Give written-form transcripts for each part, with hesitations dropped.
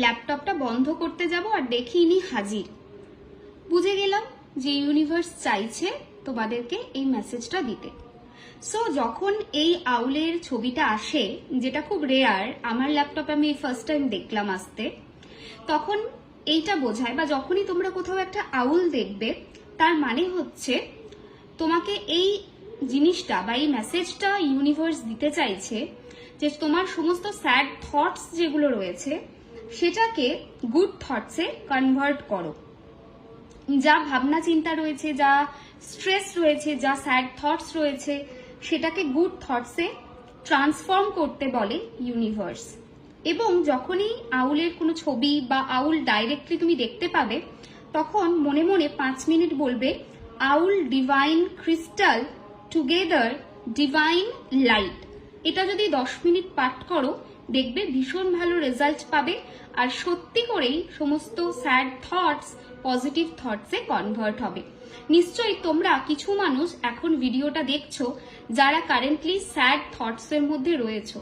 ল্যাপটপটা বন্ধ করতে যাব আর দেখি ইনি হাজির। বুঝে গেলাম যে ইউনিভার্স চাইছে তোমাদেরকে এই মেসেজটা দিতে। সো যখন এই আউলের ছবিটা আসে, যেটা খুব রেয়ার, আমার ল্যাপটপে আমি ফার্স্ট টাইম দেখলাম আসতে, তখন এইটা বোঝায়, বা যখনই তোমরা কোথাও একটা আউল দেখবে তার মানে হচ্ছে তোমাকে এই জিনিসটা বা এই মেসেজটা ইউনিভার্স দিতে চাইছে যে তোমার সমস্ত স্যাড থটস যেগুলো রয়েছে সেটাকে গুড থটসে কনভার্ট করো। যা ভাবনা চিন্তা রয়েছে, যা স্ট্রেস রয়েছে, যা স্যাড থটস রয়েছে, সেটাকে গুড থটসে ট্রান্সফর্ম করতে বলে ইউনিভার্স। এবং যখনই আউলের কোনো ছবি বা আউল ডাইরেক্টলি তুমি দেখতে পাবে, তখন মনে মনে 5 মিনিট বলবে all divine crystal together divine light. এটা যদি 10 মিনিট পাঠ করো, দেখবে ভীষণ ভালো রেজাল্ট পাবে, আর সত্যি করেই সমস্ত স্যাড থটস পজিটিভ থটসে কনভার্ট হবে। নিশ্চয়ই তোমরা কিছু মানুষ এখন ভিডিওটা দেখছো যারা কারেন্টলি স্যাড থটসের মধ্যে রয়েছো,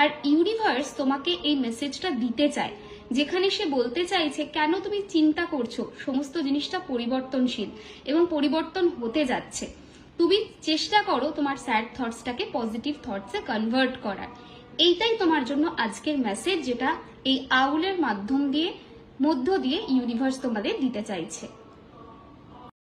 আর ইউনিভার্স তোমাকে এই মেসেজটা দিতে চায়, যেখানে সে বলতে চাইছে কেন তুমি চিন্তা করছো, সমস্ত জিনিসটা পরিবর্তনশীল এবং পরিবর্তন হতে যাচ্ছে। তুমি চেষ্টা করো তোমার স্যাড থটসটাকে পজিটিভ থটসে কনভার্ট করার। এইটাই তোমার জন্য আজকের মেসেজ, যেটা এই আউলের মধ্য দিয়ে ইউনিভার্স তোমাদের দিতে চাইছে।